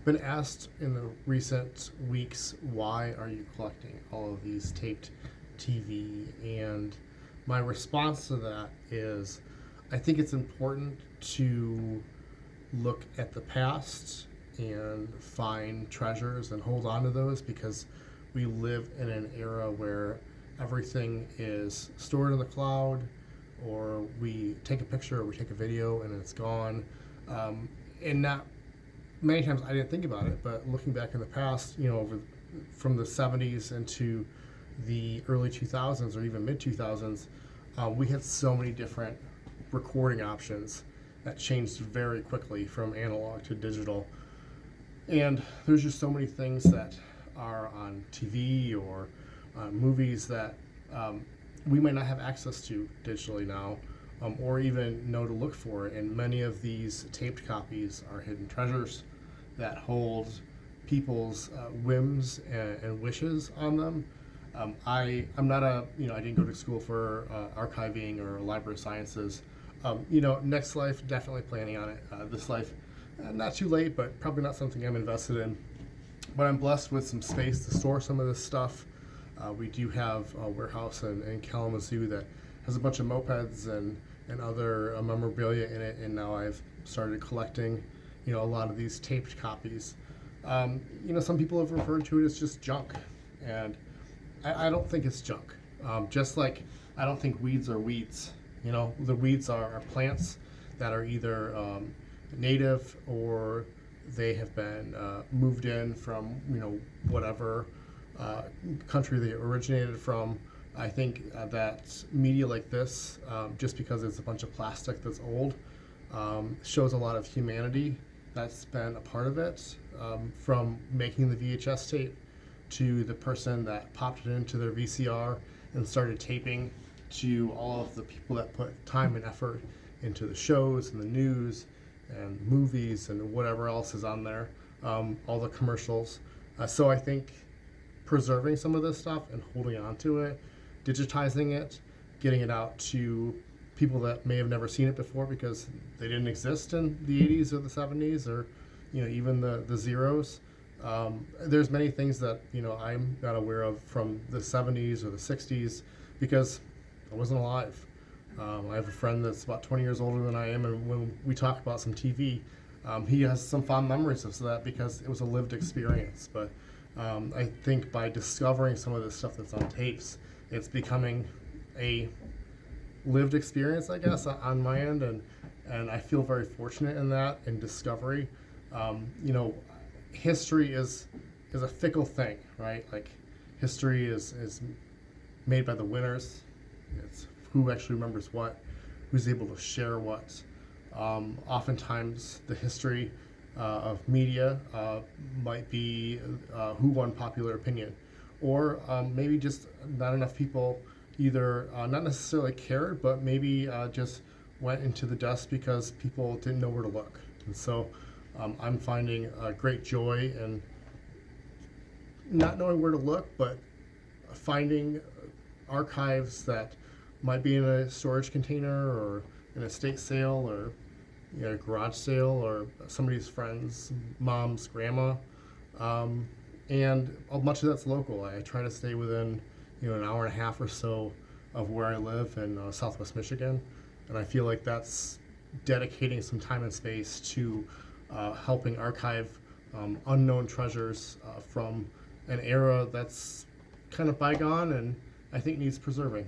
been asked in the recent weeks, why are you collecting all of these taped TV? And my response to that is, I think it's important to look at the past and find treasures and hold on to those, because we live in an era where everything is stored in the cloud, or we take a picture or we take a video and it's gone. And not many times I didn't think about it, but looking back in the past, over from the 70s into the early 2000s or even mid 2000s, we had so many different recording options that changed very quickly from analog to digital. And there's just so many things that are on TV or movies that we might not have access to digitally now, or even know to look for. And many of these taped copies are hidden treasures that hold people's whims and wishes on them. I'm not I didn't go to school for archiving or library sciences. Next life, definitely planning on it. This life, not too late, but probably not something I'm invested in. But I'm blessed with some space to store some of this stuff. We do have a warehouse in Kalamazoo that has a bunch of mopeds and other memorabilia in it, and now I've started collecting, a lot of these taped copies. Some people have referred to it as just junk, and I don't think it's junk. Just like I don't think weeds are weeds. The weeds are plants that are either native, or they have been moved in from whatever country they originated from. I think that media like this, just because it's a bunch of plastic that's old, shows a lot of humanity that's been a part of it, from making the VHS tape to the person that popped it into their VCR and started taping, to all of the people that put time and effort into the shows and the news and movies and whatever else is on there, all the commercials. So I think preserving some of this stuff and holding on to it, digitizing it, getting it out to people that may have never seen it before because they didn't exist in the 80s or the 70s, or even the zeros. There's many things that I'm not aware of from the 70s or the 60s because I wasn't alive. I have a friend that's about 20 years older than I am, and when we talk about some TV, he has some fond memories of that because it was a lived experience. But I think by discovering some of this stuff that's on tapes, it's becoming a lived experience, I guess, on my end, and I feel very fortunate in that, in discovery. History is a fickle thing, right? Like, history is made by the winners. It's who actually remembers what, who's able to share what. Oftentimes, the history of media might be who won popular opinion, or maybe just not enough people either not necessarily cared, but maybe just went into the dust because people didn't know where to look. And so I'm finding great joy in not knowing where to look, but finding archives that might be in a storage container or an estate sale or a garage sale or somebody's friend's mom's grandma. And much of that's local. I try to stay within an hour and a half or so of where I live in Southwest Michigan, and I feel like that's dedicating some time and space to helping archive unknown treasures from an era that's kind of bygone and I think needs preserving.